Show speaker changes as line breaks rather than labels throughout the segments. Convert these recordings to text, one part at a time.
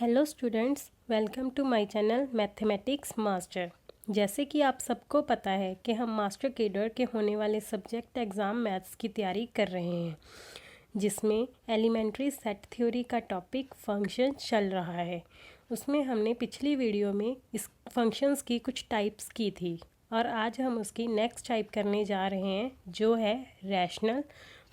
Hello students, welcome to my channel mathematics master. जैसे कि आप सबको पता है कि हम मास्टर केडर के होने वाले सब्जेक्ट एग्ज़ाम मैथ्स की तैयारी कर रहे हैं, जिसमें एलिमेंट्री सेट थ्योरी का टॉपिक फंक्शन चल रहा है। उसमें हमने पिछली वीडियो में इस फंक्शंस की कुछ टाइप्स की थी और आज हम उसकी नेक्स्ट टाइप करने जा रहे हैं, जो है रैशनल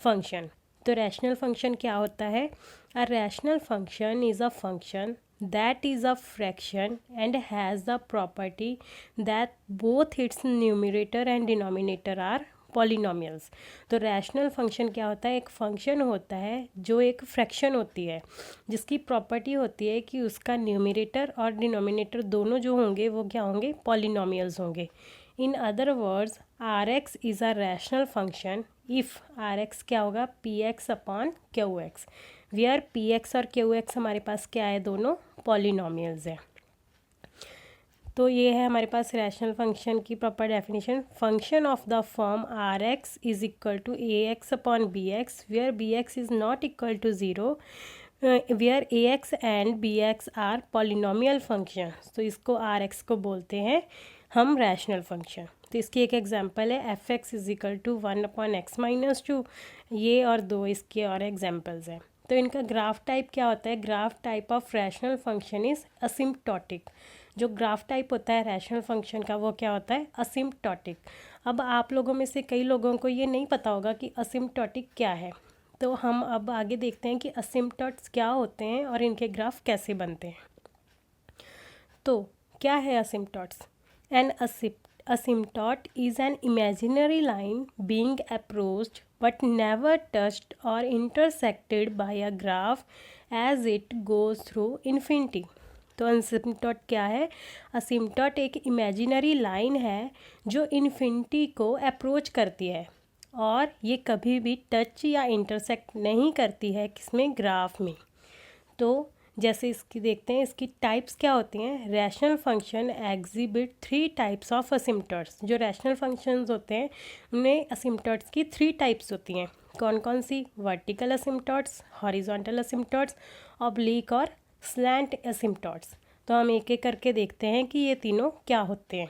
फंक्शन। तो रैशनल फंक्शन क्या होता है? A rational function is a function that is a fraction and has the property that both its numerator and denominator are polynomials। तो रैशनल फंक्शन क्या होता है? एक फंक्शन होता है जो एक फ्रैक्शन होती है, जिसकी प्रॉपर्टी होती है कि उसका न्यूमरेटर और डिनोमिनेटर दोनों जो होंगे वो क्या होंगे? पॉलिनोमियल्स होंगे। In other words R x is a rational function if R x क्या होगा? P x upon Q x, where P x और क्यू एक्स हमारे पास क्या है? दोनों पॉलिनोमियल्स हैं। तो ये है हमारे पास रैशनल फंक्शन की proper definition. Function of the form R x is equal to A x upon B x, where B x is not equal to zero, where A x and B x are polynomial function. तो इसको are x को बोलते हैं हम rational function. तो इसकी एक example है f x is equal to 1 upon x minus 2। ये और दो इसके और एग्जांपल्स हैं। तो इनका ग्राफ टाइप क्या होता है? Graph type of rational function is asymptotic. जो ग्राफ टाइप होता है रैशनल फंक्शन का वो क्या होता है? असिम्प्टोटिक। अब आप लोगों में से कई लोगों को ये नहीं पता होगा कि असिम्प्टोटिक क्या है, तो हम अब आगे देखते हैं कि असिम्प्टोट्स क्या होते हैं और इनके ग्राफ कैसे बनते हैं। तो क्या है asymptotes? An asymptote is an imaginary line being approached but never touched or intersected by a graph as it goes through infinity। तो असिम्प्टोट क्या है? असिम्प्टोट एक इमेजिनरी लाइन है जो इन्फिनिटी को अप्रोच करती है और ये कभी भी टच या इंटरसेक्ट नहीं करती है किसमें? ग्राफ में। तो जैसे इसकी देखते हैं, इसकी टाइप्स क्या होती हैं। Rational function exhibit 3 types of asymptotes. जो रैशनल फंक्शंस होते हैं उनमें असिम्प्टोट्स की 3 टाइप्स होती हैं। कौन कौन सी? वर्टिकल असिम्प्टोट्स, हॉरिजॉन्टल असिम्प्टोट्स, ऑब्लिक और स्लैंट असिम्प्टोट्स। तो हम एक एक करके देखते हैं कि ये तीनों क्या होते हैं।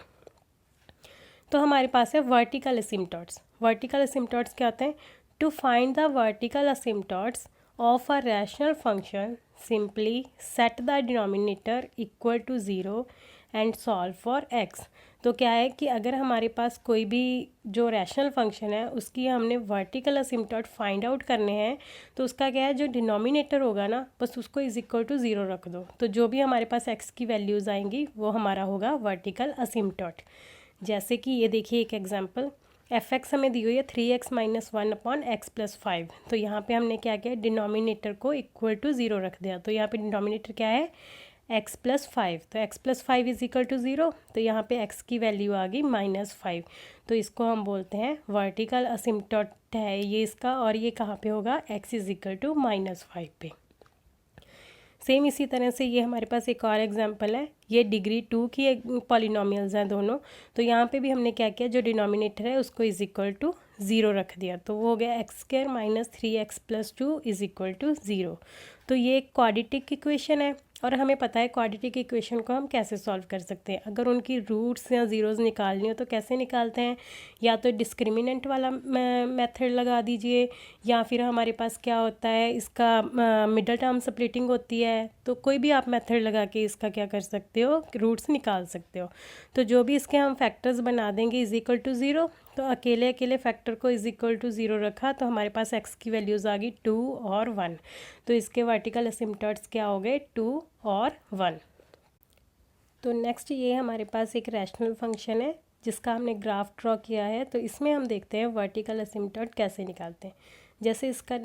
तो हमारे पास है वर्टिकल असिम्प्टोट्स। वर्टिकल असिम्प्टोट्स क्या होते हैं? To find the vertical asymptotes of a rational function simply set the denominator equal to zero and solve for x. तो क्या है कि अगर हमारे पास कोई भी जो रैशनल फंक्शन है उसकी हमने वर्टिकल असिम्प्टोट फाइंड आउट करने हैं, तो उसका क्या है? जो डिनोमिनेटर होगा ना, बस उसको इज इक्वल टू ज़ीरो रख दो, तो जो भी हमारे पास एक्स की वैल्यूज़ आएंगी वो हमारा होगा वर्टिकल असिम्प्टोट। जैसे कि ये देखिए एक एग्जांपल, एफ एक्स हमें दी हुई है 3x minus 1 upon x plus 5। तो यहाँ पे हमने क्या किया? डिनोमिनेटर को इक्वल टू ज़ीरो रख दिया। तो यहाँ पे डिनोमिनेटर क्या है? x plus 5। तो x plus 5 is equal to zero, तो यहाँ पे x की वैल्यू आ गई -5। तो इसको हम बोलते हैं वर्टिकल असिम्प्टोट है ये इसका, और ये कहाँ पे होगा? x इज इक्वल टू -5 पे। सेम इसी तरह से ये हमारे पास एक और एग्जांपल है, ये डिग्री 2 की पॉलिनोमियल्स हैं दोनों। तो यहाँ पे भी हमने क्या किया? जो डिनोमिनेटर है उसको इज इक्वल टू ज़ीरो रख दिया, तो वो हो गया x square minus 3x plus 2 is equal to zero. तो ये एक क्वाड्रेटिक इक्वेशन है और हमें पता है क्वाड्रेटिक इक्वेशन को हम कैसे सॉल्व कर सकते हैं। अगर उनकी रूट्स या ज़ीरोज़ निकालनी हो तो कैसे निकालते हैं? या तो डिस्क्रिमिनेंट वाला मेथड लगा दीजिए, या फिर हमारे पास क्या होता है, इसका मिडल टर्म स्प्लिटिंग होती है। तो कोई भी आप मेथड लगा के इसका क्या कर सकते हो? रूट्स निकाल सकते हो। तो जो भी इसके हम फैक्टर्स बना देंगे इज इक्वल टू ज़ीरो, तो अकेले अकेले फैक्टर को इज इक्वल टू ज़ीरो रखा तो हमारे पास एक्स की वैल्यूज़ आ गई 2 और 1। तो इसके वर्टिकल असिम्प्टोट्स क्या हो गए? 2 और 1। तो नेक्स्ट ये हमारे पास एक रैशनल फंक्शन है जिसका हमने ग्राफ ड्रॉ किया है। तो इसमें हम देखते हैं वर्टिकल असिम्प्टोट कैसे निकालते हैं। जैसे इसका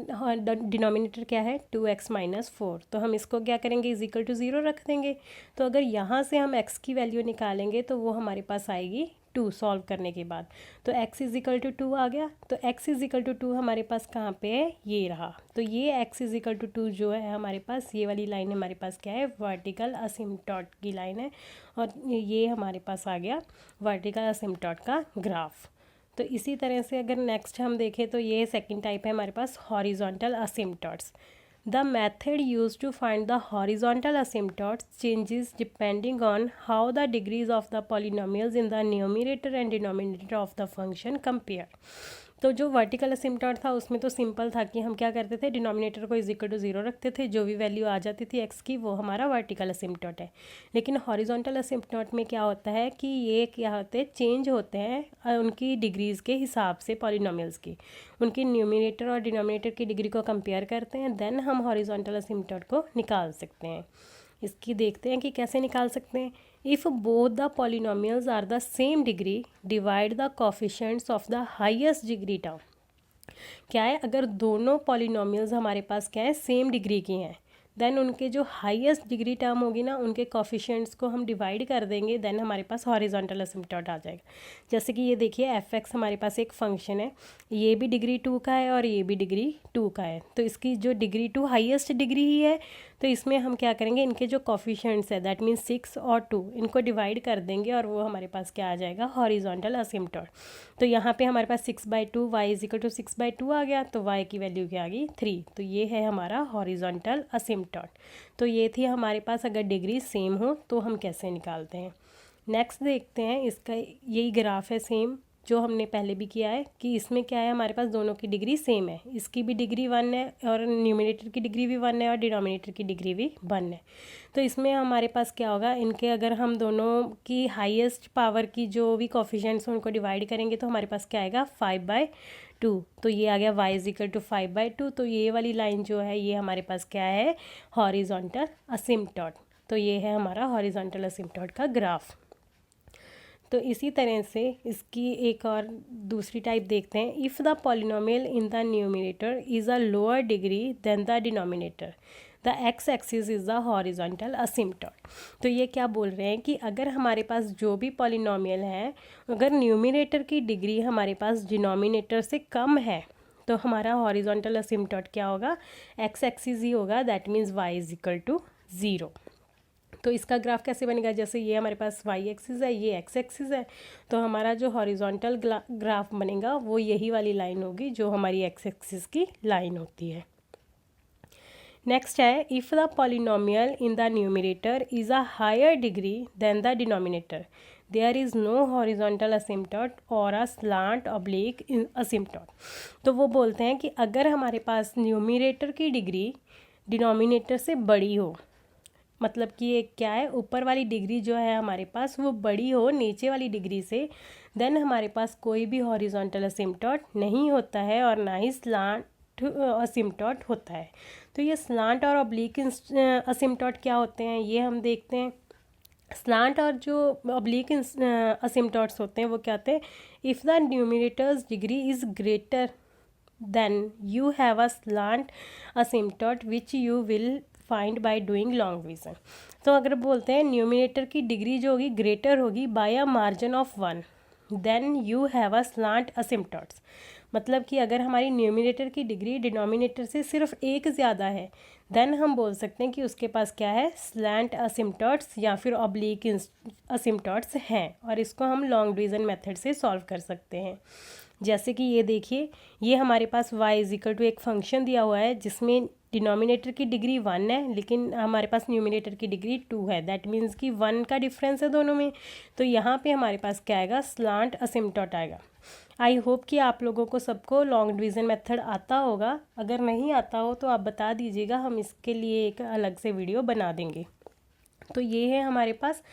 डिनोमिनेटर क्या है? 2x minus 4। तो हम इसको क्या करेंगे? इज इक्वल टू ज़ीरो रख देंगे। तो अगर यहाँ से हम x की वैल्यू निकालेंगे तो वो हमारे पास आएगी 2 सॉल्व करने के बाद। तो x इज इक्वल टू 2 आ गया। तो x इज इक्वल टू 2 हमारे पास कहाँ पे है? ये रहा। तो ये x इज इक्वल टू 2 जो है हमारे पास, ये वाली लाइन हमारे पास क्या है? वर्टिकल असिम्प्टोट की लाइन है, और ये हमारे पास आ गया वर्टिकल असिम्प्टोट का ग्राफ। तो इसी तरह से अगर नेक्स्ट हम देखें तो ये सेकंड टाइप है हमारे पास horizontal असिम्प्टोट्स। The method used to find the horizontal asymptotes changes depending on how the degrees of the polynomials in the numerator and denominator of the function compare. तो जो वर्टिकल असिम्पटोट था उसमें तो सिंपल था कि हम क्या करते थे, डिनोमिनेटर को इक्वल टू 0 रखते थे, जो भी वैल्यू आ जाती थी एक्स की वो हमारा वर्टिकल असिम्पटोट है। लेकिन हॉरिजॉन्टल असिम्पटोट में क्या होता है कि ये क्या होते हैं, चेंज होते हैं उनकी डिग्रीज़ के हिसाब से पॉलिनोमियल्स की, उनकी न्यूमिनेटर और डिनोमिनेटर की डिग्री को कंपेयर करते हैं, देन हम हॉरिजॉन्टल असिम्पटोट को निकाल सकते हैं। इसकी देखते हैं कि कैसे निकाल सकते हैं। If both the polynomials are the same degree divide the coefficients of the highest degree term. क्या है, अगर दोनों पॉलिनोमियल्स हमारे पास क्या है, सेम डिग्री की हैं, देन उनके जो हाईएस्ट डिग्री टर्म होगी ना, उनके कोफिशिएंट्स को हम डिवाइड कर देंगे, देन हमारे पास हॉरिजॉन्टल असिम्पटोट आ जाएगा। जैसे कि ये देखिए एफ एक्स हमारे पास एक फंक्शन है, ये भी डिग्री 2 का है और ये भी डिग्री 2 का है, तो इसकी जो डिग्री 2 हाईएस्ट डिग्री ही है, तो इसमें हम क्या करेंगे, इनके जो कोफिशिएंट्स है दैट मीन्स 6 और 2, इनको डिवाइड कर देंगे और वो हमारे पास क्या आ जाएगा, हॉरिजॉन्टल असिम्पटोट। तो यहाँ पे हमारे पास 6/2 y इज इक्वल टू 6/2 आ गया, तो y की वैल्यू क्या आ गई, 3। तो ये है हमारा हॉरिजॉन्टल असिम्पटोट। तो ये थी हमारे पास अगर डिग्री सेम हो तो हम कैसे निकालते हैं। नेक्स्ट देखते हैं, इसका यही ग्राफ है सेम जो हमने पहले भी किया है, कि इसमें क्या है, हमारे पास दोनों की डिग्री सेम है, इसकी भी डिग्री 1 है और न्यूमिनेटर की डिग्री भी 1 है और डिनोमिनेटर की डिग्री भी 1 है। तो इसमें हमारे पास क्या होगा, इनके अगर हम दोनों की हाईएस्ट पावर की जो भी कोफिशिएंट्स हैं उनको डिवाइड करेंगे तो हमारे पास क्या आएगा, 5/2। तो ये आ गया y इज इक्वल टू 5/2। तो ये वाली लाइन जो है ये हमारे पास क्या है, हॉरिजॉन्टल असिम्पटोट। तो ये है हमारा हॉरिजॉन्टल असिम्पटोट का ग्राफ। तो इसी तरह से इसकी एक और दूसरी टाइप देखते हैं। If the polynomial in the numerator is a lower degree than the denominator, the x axis is the horizontal asymptote. तो ये क्या बोल रहे हैं कि अगर हमारे पास जो भी पॉलिनोमियल है, अगर न्यूमिनेटर की डिग्री हमारे पास डिनोमिनेटर से कम है तो हमारा हॉरिजॉन्टल असिम्पटोट क्या होगा, एक्स एक्सिस ही होगा, that means y is equal to 0। तो इसका ग्राफ कैसे बनेगा, जैसे ये हमारे पास वाई एक्सिस है, ये एक्स एक्सिस है, तो हमारा जो हॉरिजॉन्टल ग्राफ बनेगा वो यही वाली लाइन होगी जो हमारी एक्स एक्सिस की लाइन होती है। नेक्स्ट है, if the polynomial in the numerator is a higher degree than the denominator, there is no horizontal asymptote और अ स्लांट ऑब्लिक असिम्पटोट। तो वो बोलते हैं कि अगर हमारे पास न्यूमिनेटर की डिग्री डिनोमिनेटर से बड़ी हो, मतलब कि ये क्या है, ऊपर वाली डिग्री जो है हमारे पास वो बड़ी हो नीचे वाली डिग्री से, देन हमारे पास कोई भी हॉरिजॉन्टल असिम्पटोट नहीं होता है और ना ही स्लांट असिम्पटोट होता है। तो ये स्लांट और ऑब्लिक असिम्पटोट क्या होते हैं ये हम देखते हैं। स्लांट और जो ऑब्लिक असिम्पटोट्स होते हैं वो क्या होते हैं, if the numerator's degree is greater than you have a slant asymptote which you will find by doing long division. तो अगर बोलते हैं न्यूमिनेटर की डिग्री जो होगी ग्रेटर होगी by a margin of 1, then you have a slant asymptotes. मतलब कि अगर हमारी न्यूमिनेटर की डिग्री डिनोमिनेटर से सिर्फ 1 ज़्यादा है, देन हम बोल सकते हैं कि उसके पास क्या है, स्लैंट असिम्पटोट्स या फिर ऑब्लिक असिम्पटोट्स हैं, और इसको हम लॉन्ग डिवीजन मेथड से सॉल्व कर सकते हैं। जैसे कि ये देखिए, ये हमारे पास y इज इक्वल टू एक फंक्शन दिया हुआ है जिसमें डिनोमिनेटर की डिग्री 1 है लेकिन हमारे पास न्यूमिनेटर की डिग्री 2 है, दैट मीन्स कि 1 का डिफरेंस है दोनों में। तो यहाँ पे हमारे पास क्या आएगा, स्लांट असिम्पटोट आएगा। आई होप कि आप लोगों को सबको लॉन्ग डिवीज़न मेथड आता होगा, अगर नहीं आता हो तो आप बता दीजिएगा, हम इसके लिए एक अलग से वीडियो बना देंगे। तो ये है हमारे पास,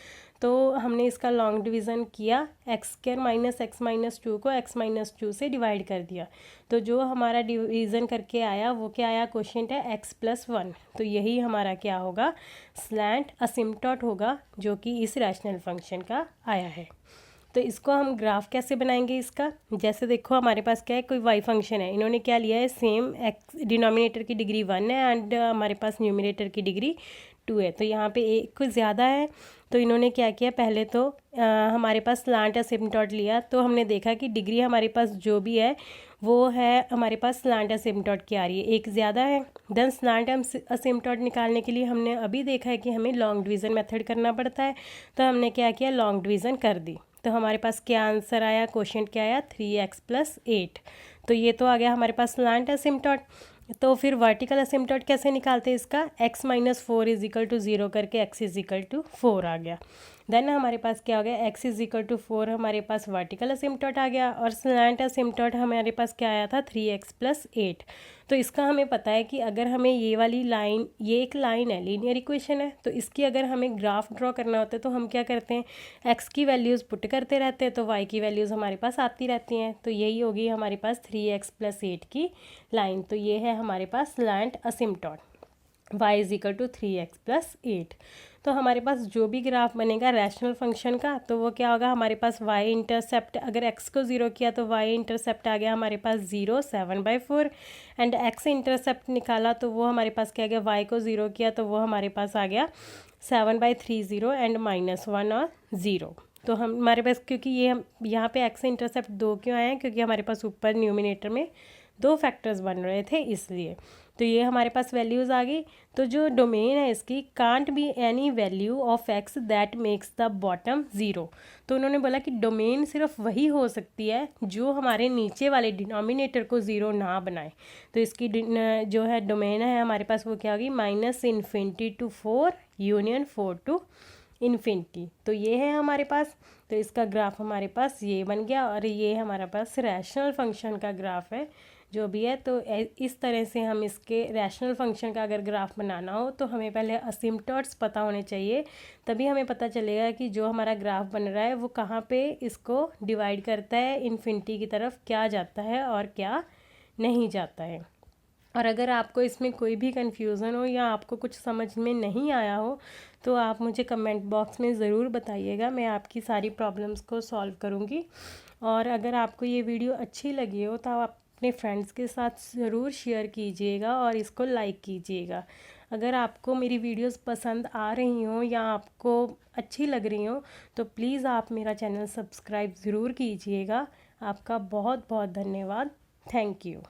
तो हमने इसका लॉन्ग डिवीज़न किया, x² माइनस x-2 को x-2 से डिवाइड कर दिया, तो जो हमारा डिवीज़न करके आया वो क्या आया, क्वोशिएंट है x+1। तो यही हमारा क्या होगा, स्लैंट असिम्पटोट होगा जो कि इस रैशनल फंक्शन का आया है। तो इसको हम ग्राफ कैसे बनाएंगे इसका, जैसे देखो हमारे पास क्या है, कोई y फंक्शन है, इन्होंने क्या लिया है, सेम x डिनोमिनेटर की डिग्री 1 है एंड हमारे पास न्यूमिनेटर की डिग्री 2 है, तो यहाँ पे एक कुछ ज़्यादा है। तो इन्होंने क्या किया, पहले तो हमारे पास स्लांट असिम्पटोट लिया, तो हमने देखा कि डिग्री हमारे पास जो भी है वो है हमारे पास स्लांट असिम्पटोट की आ रही है, एक ज़्यादा है। देन स्लांट असिम्पटोट निकालने के लिए हमने अभी देखा है कि हमें लॉन्ग डिवीज़न मेथड करना पड़ता है, तो हमने क्या किया, लॉन्ग डिवीज़न कर दी। तो हमारे पास क्या आंसर आया, क्वोशिएंट क्या आया, 3x + 8। तो ये तो आ गया हमारे पास स्लांट असिम्पटोट। तो फिर वर्टिकल असिम्पटोट कैसे निकालते हैं इसका, x minus 4 is equal to 0 करके x इज इक्वल टू 4 आ गया। देन हमारे पास क्या हो गया, x इज इक्वल टू 4 हमारे पास वर्टिकल असिम्पटोट आ गया, और स्लैंट असिम्पटोट हमारे पास क्या आया था 3x प्लस 8। तो इसका हमें पता है कि अगर हमें ये वाली लाइन, ये एक लाइन है, लीनियर इक्वेशन है, तो इसकी अगर हमें ग्राफ ड्रॉ करना होता है तो हम क्या करते हैं, x की वैल्यूज़ पुट करते रहते हैं तो y की वैल्यूज़ हमारे पास आती रहती हैं। तो यही होगी हमारे पास 3x प्लस 8 की लाइन। तो ये है हमारे पास slant asymptote, y is equal to 3x plus 8। तो हमारे पास जो भी ग्राफ बनेगा रैशनल फंक्शन का, तो वो क्या होगा, हमारे पास y इंटरसेप्ट, अगर x को 0 किया तो y इंटरसेप्ट आ गया हमारे पास 0 7/4, एंड x इंटरसेप्ट निकाला तो वो हमारे पास क्या गया, y को 0 किया तो वो हमारे पास आ गया 7/30 एंड -1 और 0। तो हमारे पास, क्योंकि ये हम यहाँ पे x इंटरसेप्ट 2 क्यों आए हैं, क्योंकि हमारे पास ऊपर न्यूमिनेटर में 2 फैक्टर्स बन रहे थे इसलिए। तो ये हमारे पास वैल्यूज़ आ गई। तो जो डोमेन है इसकी, can't be any value of x that makes the bottom 0। तो उन्होंने बोला कि डोमेन सिर्फ वही हो सकती है जो हमारे नीचे वाले डिनोमिनेटर को 0 ना बनाए। तो इसकी जो है डोमेन है हमारे पास वो क्या होगी, -∞ to 4 यूनियन 4 to इन्फिनिटी। तो ये है हमारे पास, तो इसका ग्राफ हमारे पास ये बन गया, और ये हमारा पास रैशनल फंक्शन का ग्राफ है जो भी है। तो इस तरह से हम इसके रैशनल फंक्शन का अगर ग्राफ बनाना हो तो हमें पहले असिम्पटोट्स पता होने चाहिए, तभी हमें पता चलेगा कि जो हमारा ग्राफ बन रहा है वो कहाँ पे इसको डिवाइड करता है, इन्फिनिटी की तरफ क्या जाता है और क्या नहीं जाता है। और अगर आपको इसमें कोई भी कन्फ्यूज़न हो या आपको कुछ समझ में नहीं आया हो तो आप मुझे कमेंट बॉक्स में ज़रूर बताइएगा, मैं आपकी सारी प्रॉब्लम्स को सॉल्व करूँगी। और अगर आपको ये वीडियो अच्छी लगी हो तो आप अपने फ्रेंड्स के साथ ज़रूर शेयर कीजिएगा और इसको लाइक कीजिएगा। अगर आपको मेरी वीडियोस पसंद आ रही हों या आपको अच्छी लग रही हों तो प्लीज़ आप मेरा चैनल सब्सक्राइब ज़रूर कीजिएगा। आपका बहुत बहुत धन्यवाद। Thank you.